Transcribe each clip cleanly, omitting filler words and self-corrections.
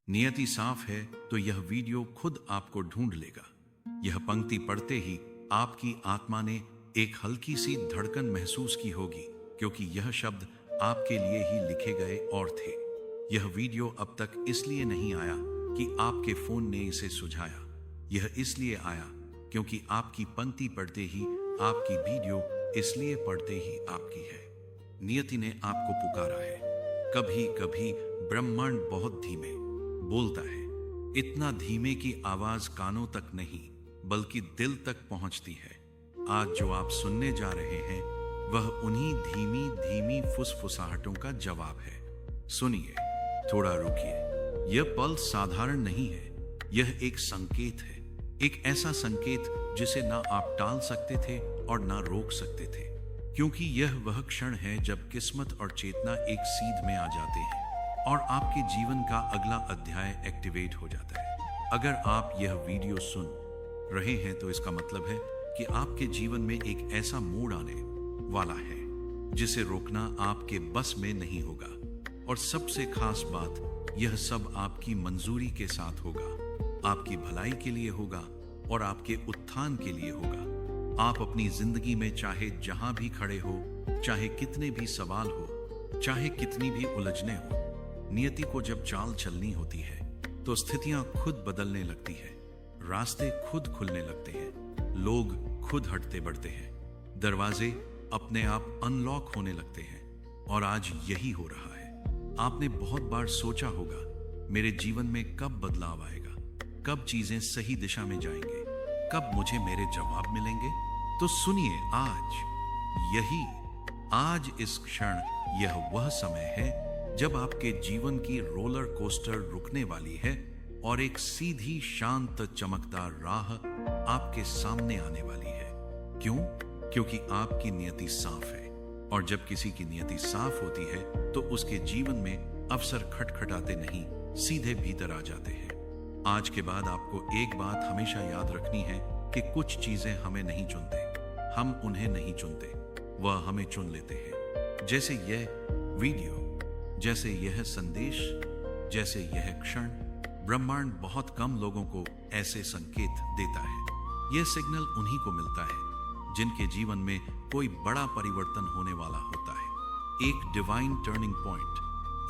नियति साफ है तो यह वीडियो खुद आपको ढूंढ लेगा। यह पंक्ति पढ़ते ही आपकी आत्मा ने एक हल्की सी धड़कन महसूस की होगी, क्योंकि यह शब्द आपके लिए ही लिखे गए और थे। यह वीडियो अब तक इसलिए नहीं आया कि आपके फोन ने इसे सुझाया। यह इसलिए आया क्योंकि आपकी पंक्ति पढ़ते ही आपकी वीडियो इसलिए पढ़ते ही आपकी है। नियति ने आपको पुकारा है। कभी कभी ब्रह्मांड बहुत धीमे बोलता है, इतना धीमे की आवाज कानों तक नहीं बल्कि दिल तक पहुंचती है। आज जो आप सुनने जा रहे हैं वह उन्हीं धीमी धीमी फुसफुसाहटों का जवाब है। सुनिए, थोड़ा रुकिए। यह पल साधारण नहीं है, यह एक संकेत है। एक ऐसा संकेत जिसे ना आप टाल सकते थे और ना रोक सकते थे, क्योंकि यह वह क्षण है जब किस्मत और चेतना एक सीध में आ जाते हैं और आपके जीवन का अगला अध्याय एक्टिवेट हो जाता है। अगर आप यह वीडियो सुन रहे हैं तो इसका मतलब है कि आपके जीवन में एक ऐसा मोड़ आने वाला है जिसे रोकना आपके बस में नहीं होगा। और सबसे खास बात, यह सब आपकी मंजूरी के साथ होगा, आपकी भलाई के लिए होगा और आपके उत्थान के लिए होगा। आप अपनी जिंदगी में चाहे जहां भी खड़े हो, चाहे कितने भी सवाल हो, चाहे कितनी भी उलझने हो, नियति को जब चाल चलनी होती है तो स्थितियां खुद बदलने लगती है, रास्ते खुद खुलने लगते हैं, लोग खुद हटते बढ़ते हैं, दरवाजे अपने आप अनलॉक होने लगते हैं। और आज यही हो रहा है। आपने बहुत बार सोचा होगा, मेरे जीवन में कब बदलाव आएगा, कब चीजें सही दिशा में जाएंगे, कब मुझे मेरे जवाब मिलेंगे। तो सुनिए, आज इस क्षण यह वह समय है जब आपके जीवन की रोलर कोस्टर रुकने वाली है और एक सीधी शांत चमकदार राह आपके सामने आने वाली है। क्यों? क्योंकि आपकी नियति साफ है, और जब किसी की नियति साफ होती है तो उसके जीवन में अवसर खटखटाते नहीं, सीधे भीतर आ जाते हैं। आज के बाद आपको एक बात हमेशा याद रखनी है कि कुछ चीजें हमें नहीं चुनते, हम उन्हें नहीं चुनते, वह हमें चुन लेते हैं। जैसे यह वीडियो, जैसे यह संदेश, जैसे यह क्षण। ब्रह्मांड बहुत कम लोगों को ऐसे संकेत देता है। यह सिग्नल उन्हीं को मिलता है जिनके जीवन में कोई बड़ा परिवर्तन होने वाला होता है। एक डिवाइन टर्निंग पॉइंट,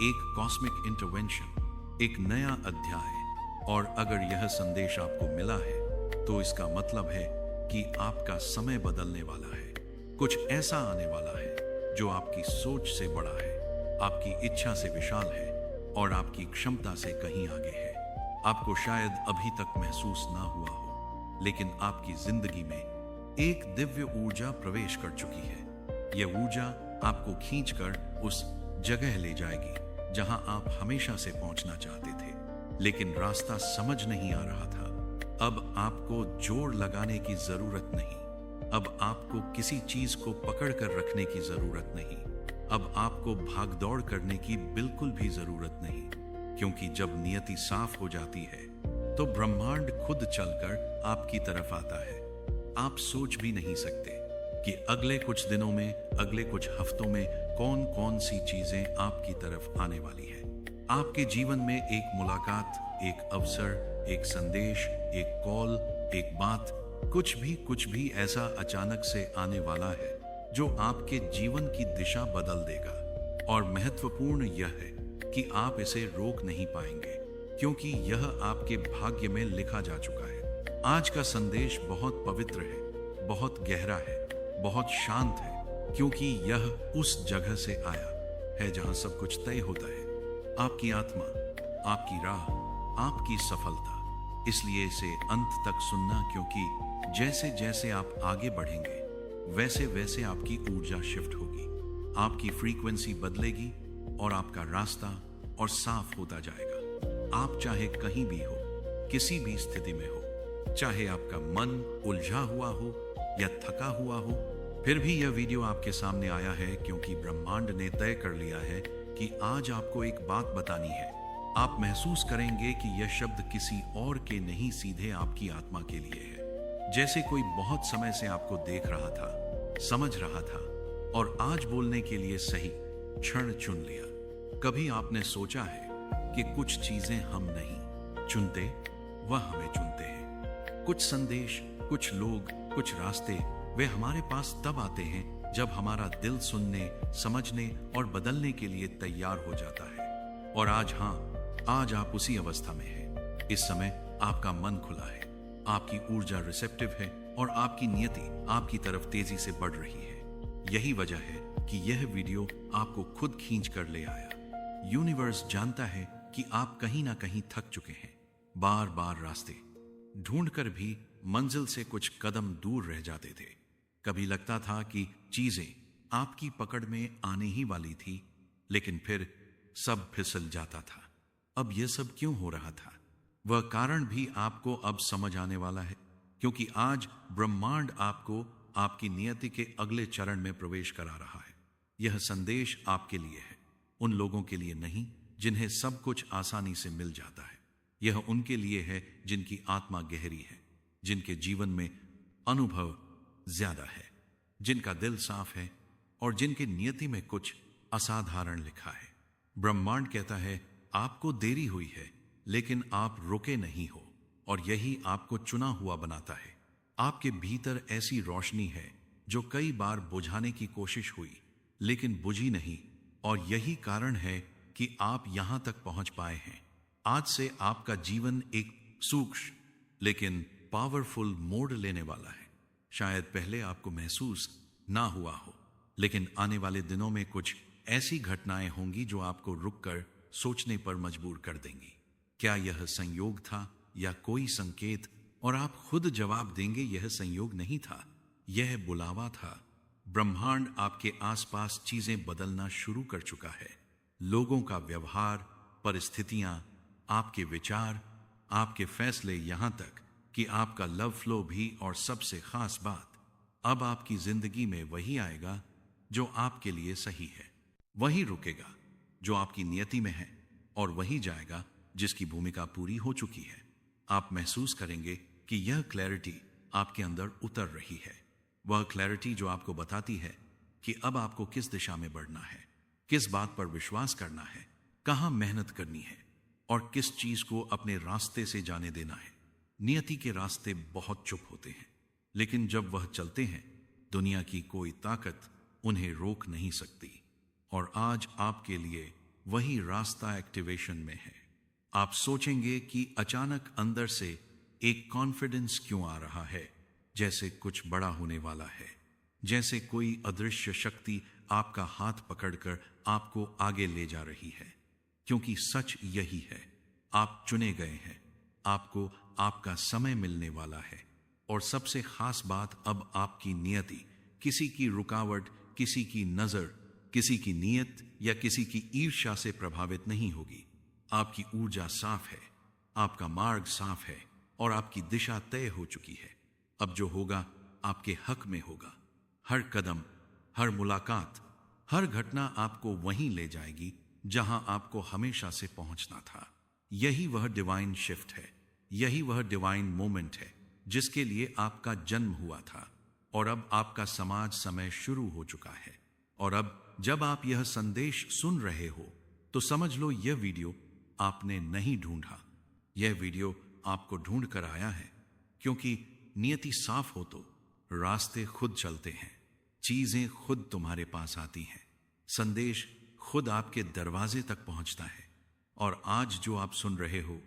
एक कॉस्मिक इंटरवेंशन, एक नया अध्याय। और अगर यह संदेश आपको मिला है तो इसका मतलब है कि आपका समय बदलने वाला है। कुछ ऐसा आने वाला है जो आपकी सोच से बड़ा है, आपकी इच्छा से विशाल है और आपकी क्षमता से कहीं आगे है। आपको शायद अभी तक महसूस ना हुआ हो, लेकिन आपकी जिंदगी में एक दिव्य ऊर्जा प्रवेश कर चुकी है। यह ऊर्जा आपको खींचकर उस जगह ले जाएगी जहां आप हमेशा से पहुंचना चाहते थे, लेकिन रास्ता समझ नहीं आ रहा था। अब आपको जोर लगाने की जरूरत नहीं, अब आपको किसी चीज को पकड़ कर रखने की जरूरत नहीं, अब आपको भागदौड़ करने की बिल्कुल भी जरूरत नहीं, क्योंकि जब नियति साफ हो जाती है तो ब्रह्मांड खुद चलकर आपकी तरफ आता है। आप सोच भी नहीं सकते कि अगले कुछ दिनों में, अगले कुछ हफ्तों में कौन कौन सी चीजें आपकी तरफ आने वाली है। आपके जीवन में एक मुलाकात, एक अवसर, एक संदेश, एक कॉल, एक बात, कुछ भी ऐसा अचानक से आने वाला है जो आपके जीवन की दिशा बदल देगा। और महत्वपूर्ण यह है कि आप इसे रोक नहीं पाएंगे, क्योंकि यह आपके भाग्य में लिखा जा चुका है। आज का संदेश बहुत पवित्र है, बहुत गहरा है, बहुत शांत है, क्योंकि यह उस जगह से आया है जहां सब कुछ तय होता है। आपकी आत्मा, आपकी राह, आपकी सफलता। इसलिए इसे अंत तक सुनना, क्योंकि जैसे जैसे आप आगे बढ़ेंगे वैसे वैसे आपकी ऊर्जा शिफ्ट होगी, आपकी फ्रीक्वेंसी बदलेगी और आपका रास्ता और साफ होता जाएगा। आप चाहे कहीं भी हो, किसी भी स्थिति में हो, चाहे आपका मन उलझा हुआ हो या थका हुआ हो, फिर भी यह वीडियो आपके सामने आया है क्योंकि ब्रह्मांड ने तय कर लिया है कि आज आपको एक बात बतानी है। आप महसूस करेंगे कि यह शब्द किसी और के नहीं, सीधे आपकी आत्मा के लिए है। जैसे कोई बहुत समय से आपको देख रहा था, समझ रहा था और आज बोलने के लिए सही क्षण चुन लिया। कभी आपने सोचा है कि कुछ चीजें हम नहीं चुनते, वह हमें चुनते हैं। कुछ संदेश, कुछ लोग, कुछ रास्ते वे हमारे पास तब आते हैं जब हमारा दिल सुनने, समझने और बदलने के लिए तैयार हो जाता है। और आज, आज आप उसी अवस्था में हैं। इस समय आपका मन खुला है, आपकी ऊर्जा रिसेप्टिव है और आपकी नियति आपकी तरफ तेजी से बढ़ रही है। यही वजह है कि यह वीडियो आपको खुद खींच कर ले आया। यूनिवर्स जानता है कि आप कहीं ना कहीं थक चुके हैं। बार बार रास्ते ढूंढकर भी मंजिल से कुछ कदम दूर रह जाते थे। कभी लगता था कि चीजें आपकी पकड़ में आने ही वाली थी, लेकिन फिर सब फिसल जाता था। अब यह सब क्यों हो रहा था? वह कारण भी आपको अब समझ आने वाला है, क्योंकि आज ब्रह्मांड आपको आपकी नियति के अगले चरण में प्रवेश करा रहा है। यह संदेश आपके लिए है, उन लोगों के लिए नहीं जिन्हें सब कुछ आसानी से मिल जाता है। यह उनके लिए है जिनकी आत्मा गहरी है, जिनके जीवन में अनुभव ज्यादा है, जिनका दिल साफ है और जिनके नियति में कुछ असाधारण लिखा है। ब्रह्मांड कहता है, आपको देरी हुई है, लेकिन आप रुके नहीं हो, और यही आपको चुना हुआ बनाता है। आपके भीतर ऐसी रोशनी है जो कई बार बुझाने की कोशिश हुई, लेकिन बुझी नहीं, और यही कारण है कि आप यहां तक पहुंच पाए हैं। आज से आपका जीवन एक सूक्ष्म लेकिन पावरफुल मोड़ लेने वाला है। शायद पहले आपको महसूस ना हुआ हो, लेकिन आने वाले दिनों में कुछ ऐसी घटनाएं होंगी जो आपको रुककर सोचने पर मजबूर कर देंगी। क्या यह संयोग था या कोई संकेत? और आप खुद जवाब देंगे, यह संयोग नहीं था, यह बुलावा था। ब्रह्मांड आपके आसपास चीजें बदलना शुरू कर चुका है। लोगों का व्यवहार, परिस्थितियां, आपके विचार, आपके फैसले, यहां तक कि आपका लव फ्लो भी। और सबसे खास बात, अब आपकी जिंदगी में वही आएगा जो आपके लिए सही है, वही रुकेगा जो आपकी नियति में है, और वही जाएगा जिसकी भूमिका पूरी हो चुकी है। आप महसूस करेंगे कि यह क्लैरिटी आपके अंदर उतर रही है, वह क्लैरिटी जो आपको बताती है कि अब आपको किस दिशा में बढ़ना है, किस बात पर विश्वास करना है, कहां मेहनत करनी है और किस चीज को अपने रास्ते से जाने देना है। नियति के रास्ते बहुत चुप होते हैं, लेकिन जब वह चलते हैं, दुनिया की कोई ताकत उन्हें रोक नहीं सकती। और आज आपके लिए वही रास्ता एक्टिवेशन में है। आप सोचेंगे कि अचानक अंदर से एक कॉन्फिडेंस क्यों आ रहा है, जैसे कुछ बड़ा होने वाला है, जैसे कोई अदृश्य शक्ति आपका हाथ पकड़कर आपको आगे ले जा रही है। क्योंकि सच यही है, आप चुने गए हैं, आपको आपका समय मिलने वाला है। और सबसे खास बात, अब आपकी नियति किसी की रुकावट, किसी की नजर, किसी की नीयत या किसी की ईर्ष्या से प्रभावित नहीं होगी। आपकी ऊर्जा साफ है, आपका मार्ग साफ है और आपकी दिशा तय हो चुकी है। अब जो होगा आपके हक में होगा। हर कदम, हर मुलाकात, हर घटना आपको वहीं ले जाएगी जहां आपको हमेशा से पहुंचना था। यही वह डिवाइन शिफ्ट है, यही वह डिवाइन मोमेंट है जिसके लिए आपका जन्म हुआ था। और अब आपका समाज समय शुरू हो चुका है। और अब जब आप यह संदेश सुन रहे हो, तो समझ लो यह वीडियो आपने नहीं ढूंढा, यह वीडियो आपको ढूंढ कर आया है। क्योंकि नियति साफ हो तो रास्ते खुद चलते हैं, चीजें खुद तुम्हारे पास आती हैं, संदेश खुद आपके दरवाजे तक पहुंचता है। और आज जो आप सुन रहे हो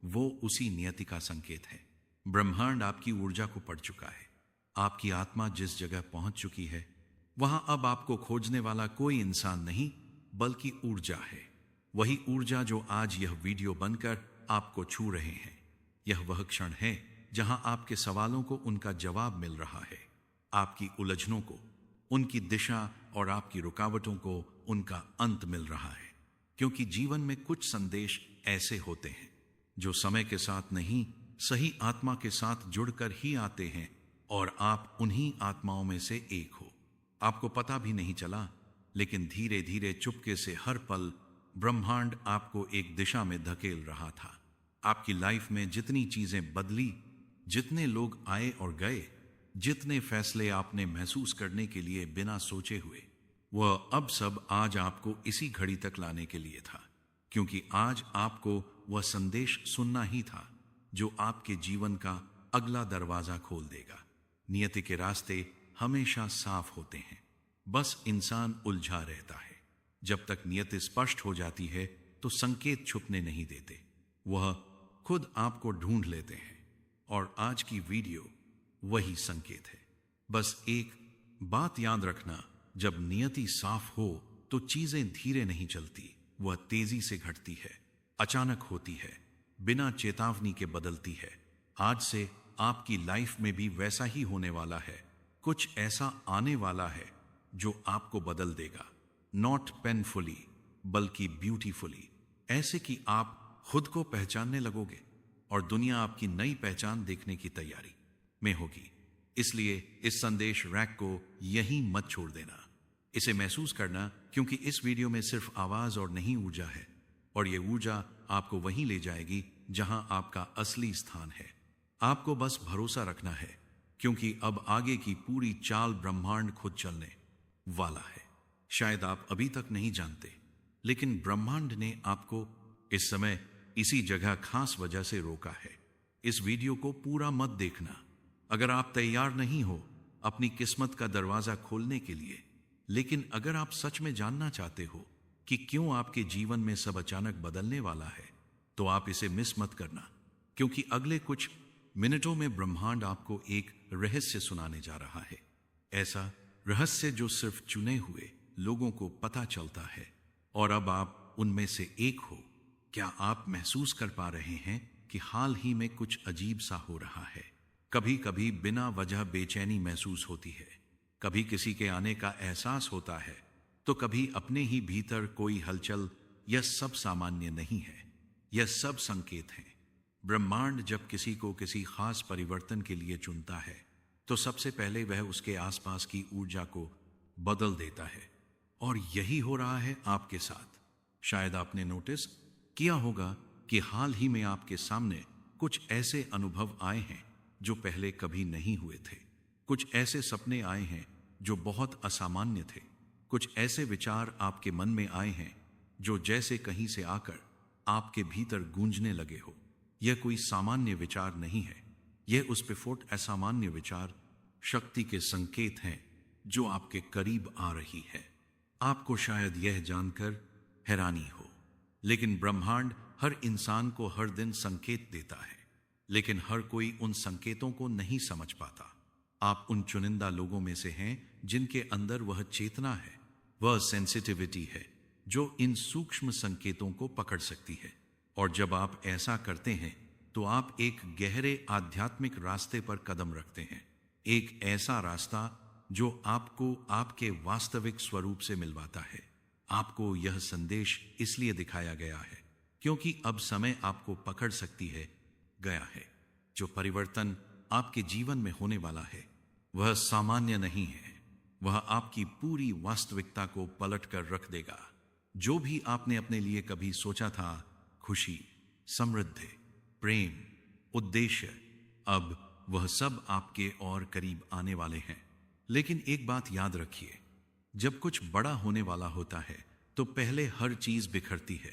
वो उसी नियति का संकेत है। ब्रह्मांड आपकी ऊर्जा को पढ़ चुका है। आपकी आत्मा जिस जगह पहुंच चुकी है, वहां अब आपको खोजने वाला कोई इंसान नहीं, बल्कि ऊर्जा है। वही ऊर्जा जो आज यह वीडियो बनकर आपको छू रहे हैं। यह वह क्षण है जहां आपके सवालों को उनका जवाब मिल रहा है, आपकी उलझनों को उनकी दिशा और आपकी रुकावटों को उनका अंत मिल रहा है। क्योंकि जीवन में कुछ संदेश ऐसे होते हैं जो समय के साथ नहीं, सही आत्मा के साथ जुड़कर ही आते हैं, और आप उन्हीं आत्माओं में से एक हो। आपको पता भी नहीं चला, लेकिन धीरे धीरे चुपके से हर पल ब्रह्मांड आपको एक दिशा में धकेल रहा था। आपकी लाइफ में जितनी चीजें बदली, जितने लोग आए और गए, जितने फैसले आपने महसूस करने के लिए बिना सोचे हुए, वह अब सब आज आपको इसी घड़ी तक लाने के लिए था। क्योंकि आज आपको वह संदेश सुनना ही था जो आपके जीवन का अगला दरवाजा खोल देगा। नियति के रास्ते हमेशा साफ होते हैं, बस इंसान उलझा रहता है। जब तक नियति स्पष्ट हो जाती है तो संकेत छुपने नहीं देते, वह खुद आपको ढूंढ लेते हैं। और आज की वीडियो वही संकेत है। बस एक बात याद रखना, जब नियति साफ हो तो चीजें धीरे नहीं चलती, वह तेजी से घटती है, अचानक होती है, बिना चेतावनी के बदलती है। आज से आपकी लाइफ में भी वैसा ही होने वाला है। कुछ ऐसा आने वाला है जो आपको बदल देगा, नॉट पेनफुली बल्कि ब्यूटीफुली। ऐसे कि आप खुद को पहचानने लगोगे और दुनिया आपकी नई पहचान देखने की तैयारी में होगी। इसलिए इस संदेश रैक को यहीं मत छोड़ देना, इसे महसूस करना, क्योंकि इस वीडियो में सिर्फ आवाज और नहीं ऊर्जा है, और ये ऊर्जा आपको वहीं ले जाएगी जहां आपका असली स्थान है। आपको बस भरोसा रखना है, क्योंकि अब आगे की पूरी चाल ब्रह्मांड खुद चलने वाला है। शायद आप अभी तक नहीं जानते, लेकिन ब्रह्मांड ने आपको इस समय इसी जगह खास वजह से रोका है। इस वीडियो को पूरा मत देखना अगर आप तैयार नहीं हो अपनी किस्मत का दरवाजा खोलने के लिए। लेकिन अगर आप सच में जानना चाहते हो कि क्यों आपके जीवन में सब अचानक बदलने वाला है, तो आप इसे मिस मत करना, क्योंकि अगले कुछ मिनटों में ब्रह्मांड आपको एक रहस्य सुनाने जा रहा है। ऐसा रहस्य जो सिर्फ चुने हुए लोगों को पता चलता है, और अब आप उनमें से एक हो। क्या आप महसूस कर पा रहे हैं कि हाल ही में कुछ अजीब सा हो रहा है? कभी कभी बिना वजह बेचैनी महसूस होती है, कभी किसी के आने का एहसास होता है, तो कभी अपने ही भीतर कोई हलचल। यह सब सामान्य नहीं है, यह सब संकेत हैं। ब्रह्मांड जब किसी को किसी खास परिवर्तन के लिए चुनता है, तो सबसे पहले वह उसके आसपास की ऊर्जा को बदल देता है, और यही हो रहा है आपके साथ। शायद आपने नोटिस किया होगा कि हाल ही में आपके सामने कुछ ऐसे अनुभव आए हैं जो पहले कभी नहीं हुए थे। कुछ ऐसे सपने आए हैं जो बहुत असामान्य थे। कुछ ऐसे विचार आपके मन में आए हैं जो जैसे कहीं से आकर आपके भीतर गूंजने लगे हो। यह कोई सामान्य विचार नहीं है, यह उस विस्फोट असामान्य विचार शक्ति के संकेत हैं जो आपके करीब आ रही है। आपको शायद यह जानकर हैरानी हो, लेकिन ब्रह्मांड हर इंसान को हर दिन संकेत देता है, लेकिन हर कोई उन संकेतों को नहीं समझ पाता। आप उन चुनिंदा लोगों में से हैं जिनके अंदर वह चेतना है, वह सेंसिटिविटी है जो इन सूक्ष्म संकेतों को पकड़ सकती है। और जब आप ऐसा करते हैं तो आप एक गहरे आध्यात्मिक रास्ते पर कदम रखते हैं, एक ऐसा रास्ता जो आपको आपके वास्तविक स्वरूप से मिलवाता है। आपको यह संदेश इसलिए दिखाया गया है क्योंकि अब समय आपको पकड़ सकती है गया है। जो परिवर्तन आपके जीवन में होने वाला है वह सामान्य नहीं है, वह आपकी पूरी वास्तविकता को पलट कर रख देगा। जो भी आपने अपने लिए कभी सोचा था, खुशी, समृद्धि, प्रेम, उद्देश्य, अब वह सब आपके और करीब आने वाले हैं। लेकिन एक बात याद रखिए, जब कुछ बड़ा होने वाला होता है तो पहले हर चीज बिखरती है।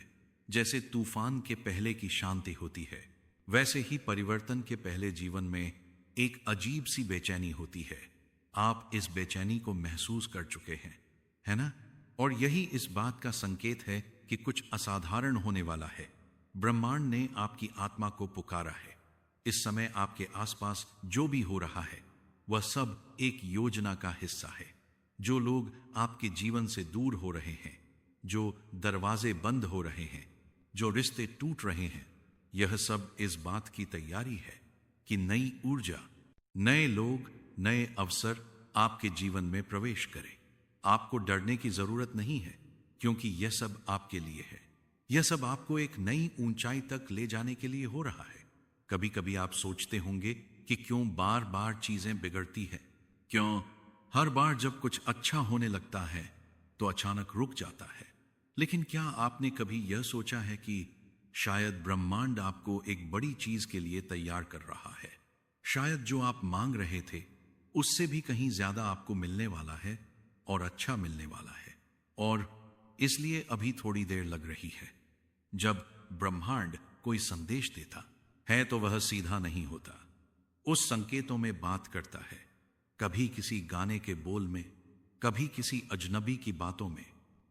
जैसे तूफान के पहले की शांति होती है, वैसे ही परिवर्तन के पहले जीवन में एक अजीब सी बेचैनी होती है। आप इस बेचैनी को महसूस कर चुके हैं, है ना? और यही इस बात का संकेत है कि कुछ असाधारण होने वाला है। ब्रह्मांड ने आपकी आत्मा को पुकारा है। इस समय आपके आसपास जो भी हो रहा है वह सब एक योजना का हिस्सा है। जो लोग आपके जीवन से दूर हो रहे हैं, जो दरवाजे बंद हो रहे हैं, जो रिश्ते टूट रहे हैं, यह सब इस बात की तैयारी है कि नई ऊर्जा, नए लोग, नए अवसर आपके जीवन में प्रवेश करें। आपको डरने की जरूरत नहीं है, क्योंकि यह सब आपके लिए है। यह सब आपको एक नई ऊंचाई तक ले जाने के लिए हो रहा है। कभी कभी आप सोचते होंगे कि क्यों बार बार चीजें बिगड़ती है, क्यों हर बार जब कुछ अच्छा होने लगता है तो अचानक रुक जाता है। लेकिन क्या आपने कभी यह सोचा है कि शायद ब्रह्मांड आपको एक बड़ी चीज के लिए तैयार कर रहा है? शायद जो आप मांग रहे थे उससे भी कहीं ज्यादा आपको मिलने वाला है, और अच्छा मिलने वाला है, और इसलिए अभी थोड़ी देर लग रही है। जब ब्रह्मांड कोई संदेश देता है तो वह सीधा नहीं होता। उस संकेतों में बात करता है, कभी किसी गाने के बोल में, कभी किसी अजनबी की बातों में,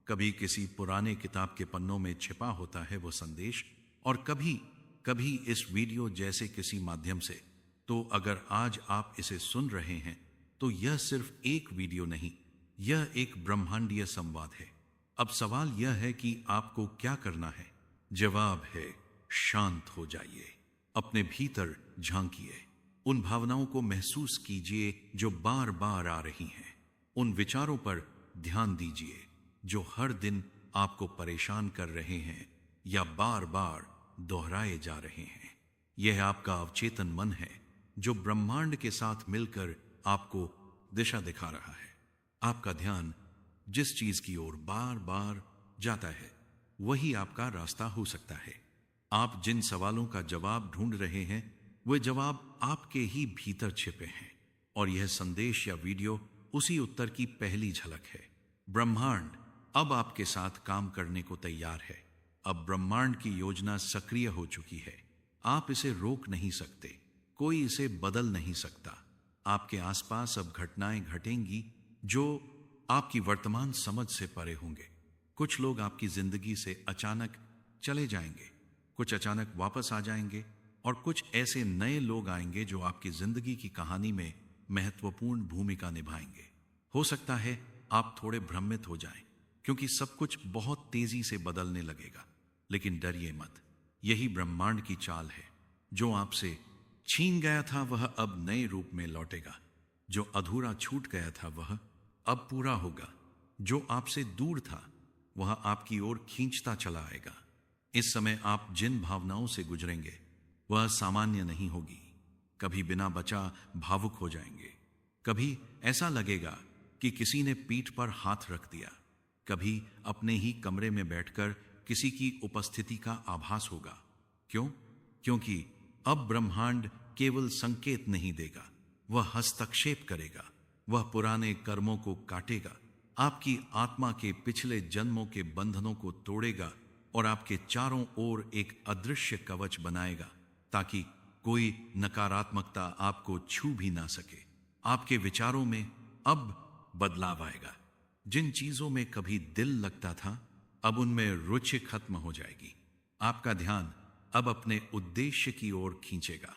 कभी किसी पुराने किताब के पन्नों में छिपा होता है वो संदेश, और कभी कभी इस वीडियो जैसे किसी माध्यम से। तो अगर आज आप इसे सुन रहे हैं तो यह सिर्फ एक वीडियो नहीं, यह एक ब्रह्मांडीय संवाद है। अब सवाल यह है कि आपको क्या करना है। जवाब है, शांत हो जाइए, अपने भीतर झांकिए, उन भावनाओं को महसूस कीजिए जो बार बार आ रही हैं, उन विचारों पर ध्यान दीजिए जो हर दिन आपको परेशान कर रहे हैं या बार बार दोहराए जा रहे हैं। यह आपका अवचेतन मन है जो ब्रह्मांड के साथ मिलकर आपको दिशा दिखा रहा है। आपका ध्यान जिस चीज की ओर बार बार जाता है वही आपका रास्ता हो सकता है। आप जिन सवालों का जवाब ढूंढ रहे हैं वे जवाब आपके ही भीतर छिपे हैं, और यह संदेश या वीडियो उसी उत्तर की पहली झलक है। ब्रह्मांड अब आपके साथ काम करने को तैयार है। अब ब्रह्मांड की योजना सक्रिय हो चुकी है। आप इसे रोक नहीं सकते, कोई इसे बदल नहीं सकता। आपके आसपास अब घटनाएं घटेंगी जो आपकी वर्तमान समझ से परे होंगे। कुछ लोग आपकी जिंदगी से अचानक चले जाएंगे, कुछ अचानक वापस आ जाएंगे, और कुछ ऐसे नए लोग आएंगे जो आपकी जिंदगी की कहानी में महत्वपूर्ण भूमिका निभाएंगे। हो सकता है आप थोड़े भ्रमित हो जाएं, क्योंकि सब कुछ बहुत तेजी से बदलने लगेगा। लेकिन डरिए मत, यही ब्रह्मांड की चाल है। जो आपसे छीन गया था वह अब नए रूप में लौटेगा, जो अधूरा छूट गया था वह अब पूरा होगा, जो आपसे दूर था वह आपकी ओर खींचता चला आएगा। इस समय आप जिन भावनाओं से गुजरेंगे वह सामान्य नहीं होगी। कभी बिना बचा भावुक हो जाएंगे, कभी ऐसा लगेगा कि किसी ने पीठ पर हाथ रख दिया, कभी अपने ही कमरे में बैठकर किसी की उपस्थिति का आभास होगा। क्यों? क्योंकि अब ब्रह्मांड केवल संकेत नहीं देगा, वह हस्तक्षेप करेगा, वह पुराने कर्मों को काटेगा, आपकी आत्मा के पिछले जन्मों के बंधनों को तोड़ेगा और आपके चारों ओर एक अदृश्य कवच बनाएगा ताकि कोई नकारात्मकता आपको छू भी ना सके। आपके विचारों में अब बदलाव आएगा। जिन चीजों में कभी दिल लगता था अब उनमें रुचि खत्म हो जाएगी। आपका ध्यान अब अपने उद्देश्य की ओर खींचेगा।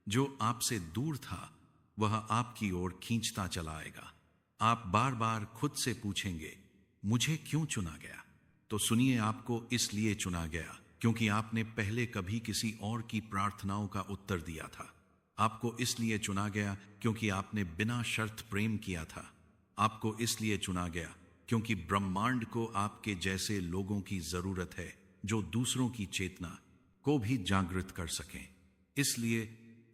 जो आपसे दूर था वह आपकी ओर खींचता चला आएगा। आप बार बार खुद से पूछेंगे, मुझे क्यों चुना गया? तो सुनिए, आपको इसलिए चुना गया क्योंकि आपने पहले कभी किसी और की प्रार्थनाओं का उत्तर दिया था। आपको इसलिए चुना गया क्योंकि आपने बिना शर्त प्रेम किया था। आपको इसलिए चुना गया क्योंकि ब्रह्मांड को आपके जैसे लोगों की जरूरत है जो दूसरों की चेतना को भी जागृत कर सकें। इसलिए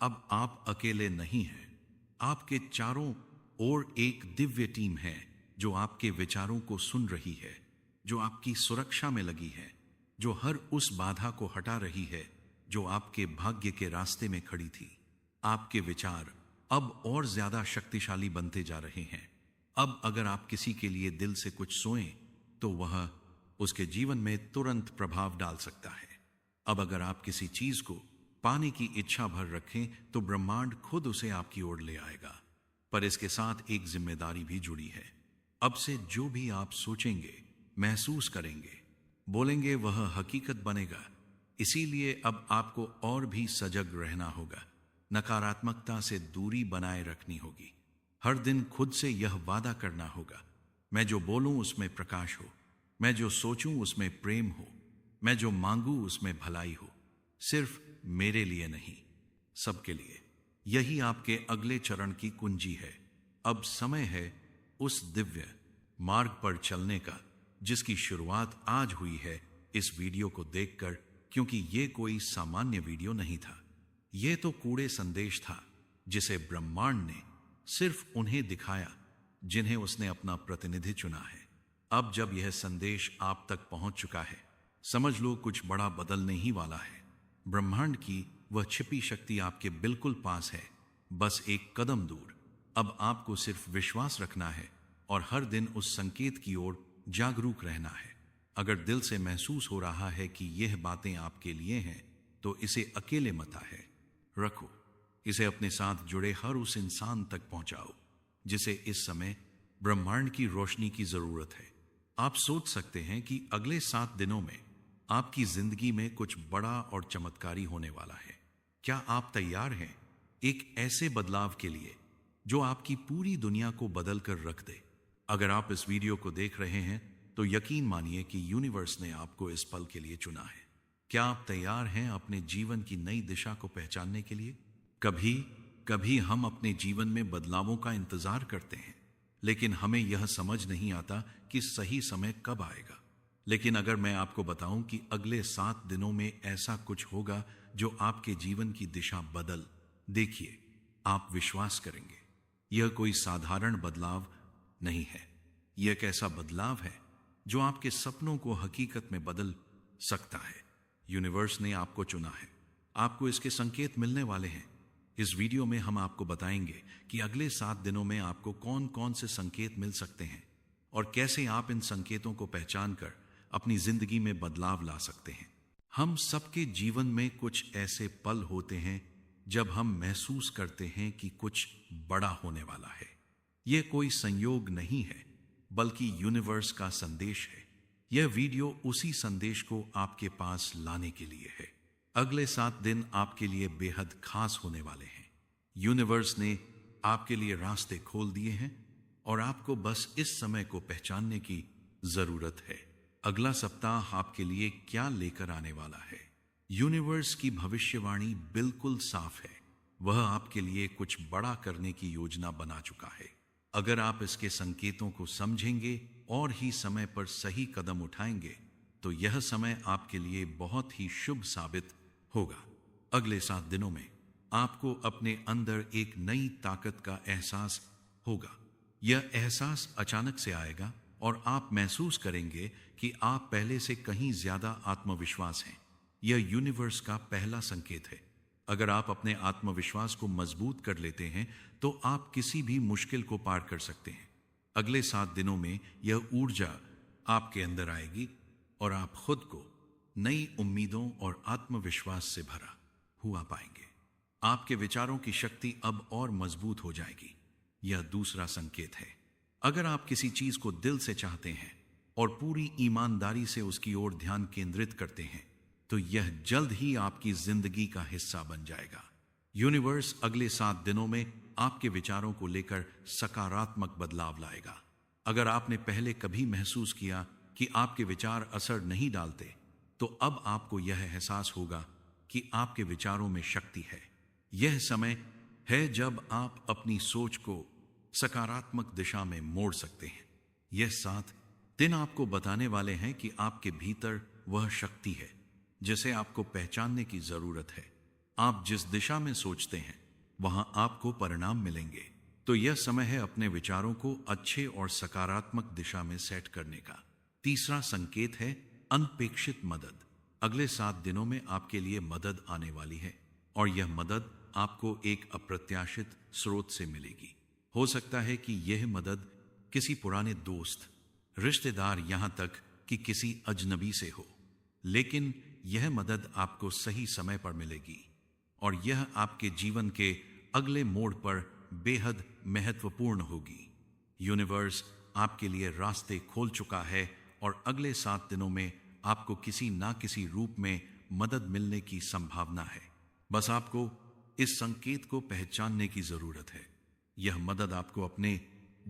अब आप अकेले नहीं हैं। आपके चारों ओर एक दिव्य टीम है जो आपके विचारों को सुन रही है, जो आपकी सुरक्षा में लगी है, जो हर उस बाधा को हटा रही है जो आपके भाग्य के रास्ते में खड़ी थी। आपके विचार अब और ज्यादा शक्तिशाली बनते जा रहे हैं। अब अगर आप किसी के लिए दिल से कुछ सोएं तो वह उसके जीवन में तुरंत प्रभाव डाल सकता है। अब अगर आप किसी चीज को पाने की इच्छा भर रखें तो ब्रह्मांड खुद उसे आपकी ओर ले आएगा। पर इसके साथ एक जिम्मेदारी भी जुड़ी है। अब से जो भी आप सोचेंगे, महसूस करेंगे, बोलेंगे वह हकीकत बनेगा। इसीलिए अब आपको और भी सजग रहना होगा। नकारात्मकता से दूरी बनाए रखनी होगी। हर दिन खुद से यह वादा करना होगा, मैं जो बोलूं उसमें प्रकाश हो, मैं जो सोचूं उसमें प्रेम हो, मैं जो मांगूं उसमें भलाई हो। सिर्फ मेरे लिए नहीं, सबके लिए। यही आपके अगले चरण की कुंजी है। अब समय है उस दिव्य मार्ग पर चलने का जिसकी शुरुआत आज हुई है इस वीडियो को देखकर, क्योंकि ये कोई सामान्य वीडियो नहीं था। ये तो कूड़े संदेश था जिसे ब्रह्मांड ने सिर्फ उन्हें दिखाया जिन्हें उसने अपना प्रतिनिधि चुना है। अब जब यह संदेश आप तक पहुंच चुका है, समझ लो कुछ बड़ा बदलने ही वाला है। ब्रह्मांड की वह छिपी शक्ति आपके बिल्कुल पास है, बस एक कदम दूर। अब आपको सिर्फ विश्वास रखना है और हर दिन उस संकेत की ओर जागरूक रहना है। अगर दिल से महसूस हो रहा है कि यह बातें आपके लिए हैं, तो इसे अकेले मत है रखो। इसे अपने साथ जुड़े हर उस इंसान तक पहुंचाओ जिसे इस समय ब्रह्मांड की रोशनी की जरूरत है। आप सोच सकते हैं कि अगले 7 दिनों में आपकी जिंदगी में कुछ बड़ा और चमत्कारी होने वाला है। क्या आप तैयार हैं एक ऐसे बदलाव के लिए जो आपकी पूरी दुनिया को बदल कर रख दे? अगर आप इस वीडियो को देख रहे हैं तो यकीन मानिए कि यूनिवर्स ने आपको इस पल के लिए चुना है। क्या आप तैयार हैं अपने जीवन की नई दिशा को पहचानने के लिए? कभी कभी हम अपने जीवन में बदलावों का इंतजार करते हैं, लेकिन हमें यह समझ नहीं आता कि सही समय कब आएगा। लेकिन अगर मैं आपको बताऊं कि अगले 7 दिनों में ऐसा कुछ होगा जो आपके जीवन की दिशा बदल, देखिए आप विश्वास करेंगे। यह कोई साधारण बदलाव नहीं है। यह एक ऐसा बदलाव है जो आपके सपनों को हकीकत में बदल सकता है। यूनिवर्स ने आपको चुना है। आपको इसके संकेत मिलने वाले हैं। इस वीडियो में हम आपको बताएंगे कि अगले 7 दिनों में आपको कौन कौन से संकेत मिल सकते हैं और कैसे आप इन संकेतों को पहचान कर अपनी जिंदगी में बदलाव ला सकते हैं। हम सबके जीवन में कुछ ऐसे पल होते हैं जब हम महसूस करते हैं कि कुछ बड़ा होने वाला है। यह कोई संयोग नहीं है, बल्कि यूनिवर्स का संदेश है। यह वीडियो उसी संदेश को आपके पास लाने के लिए है। अगले 7 दिन आपके लिए बेहद खास होने वाले हैं। यूनिवर्स ने आपके लिए रास्ते खोल दिए हैं और आपको बस इस समय को पहचानने की जरूरत है। अगला सप्ताह आपके लिए क्या लेकर आने वाला है? यूनिवर्स की भविष्यवाणी बिल्कुल साफ है। वह आपके लिए कुछ बड़ा करने की योजना बना चुका है। अगर आप इसके संकेतों को समझेंगे और ही समय पर सही कदम उठाएंगे तो यह समय आपके लिए बहुत ही शुभ साबित होगा। अगले 7 दिनों में आपको अपने अंदर एक नई ताकत का एहसास होगा। यह एहसास अचानक से आएगा और आप महसूस करेंगे कि आप पहले से कहीं ज्यादा आत्मविश्वास हैं। यह यूनिवर्स का पहला संकेत है। अगर आप अपने आत्मविश्वास को मजबूत कर लेते हैं तो आप किसी भी मुश्किल को पार कर सकते हैं। अगले 7 दिनों में यह ऊर्जा आपके अंदर आएगी और आप खुद को नई उम्मीदों और आत्मविश्वास से भरा हुआ पाएंगे। आपके विचारों की शक्ति अब और मजबूत हो जाएगी। यह दूसरा संकेत है। अगर आप किसी चीज को दिल से चाहते हैं और पूरी ईमानदारी से उसकी ओर ध्यान केंद्रित करते हैं तो यह जल्द ही आपकी जिंदगी का हिस्सा बन जाएगा। यूनिवर्स अगले 7 दिनों में आपके विचारों को लेकर सकारात्मक बदलाव लाएगा। अगर आपने पहले कभी महसूस किया कि आपके विचार असर नहीं डालते, तो अब आपको यह एहसास होगा कि आपके विचारों में शक्ति है। यह समय है जब आप अपनी सोच को सकारात्मक दिशा में मोड़ सकते हैं। यह 7 दिन आपको बताने वाले हैं कि आपके भीतर वह शक्ति है जिसे आपको पहचानने की जरूरत है। आप जिस दिशा में सोचते हैं वहां आपको परिणाम मिलेंगे। तो यह समय है अपने विचारों को अच्छे और सकारात्मक दिशा में सेट करने का। तीसरा संकेत है अनपेक्षित मदद। अगले 7 दिनों में आपके लिए मदद आने वाली है और यह मदद आपको एक अप्रत्याशित स्रोत से मिलेगी। हो सकता है कि यह मदद किसी पुराने दोस्त, रिश्तेदार, यहां तक कि किसी अजनबी से हो, लेकिन यह मदद आपको सही समय पर मिलेगी और यह आपके जीवन के अगले मोड़ पर बेहद महत्वपूर्ण होगी। यूनिवर्स आपके लिए रास्ते खोल चुका है और अगले 7 दिनों में आपको किसी ना किसी रूप में मदद मिलने की संभावना है। बस आपको इस संकेत को पहचानने की जरूरत है। यह मदद आपको अपने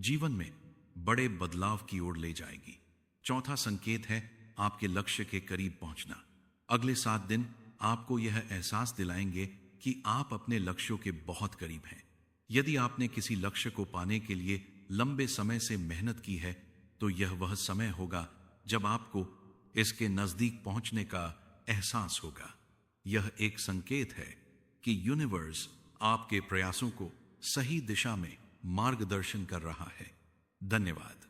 जीवन में बड़े बदलाव की ओर ले जाएगी। चौथा संकेत है आपके लक्ष्य के करीब पहुंचना। अगले 7 दिन आपको यह एहसास दिलाएंगे कि आप अपने लक्ष्यों के बहुत करीब हैं। यदि आपने किसी लक्ष्य को पाने के लिए लंबे समय से मेहनत की है तो यह वह समय होगा जब आपको इसके नजदीक पहुंचने का एहसास होगा। यह एक संकेत है कि यूनिवर्स आपके प्रयासों को सही दिशा में मार्गदर्शन कर रहा है। धन्यवाद।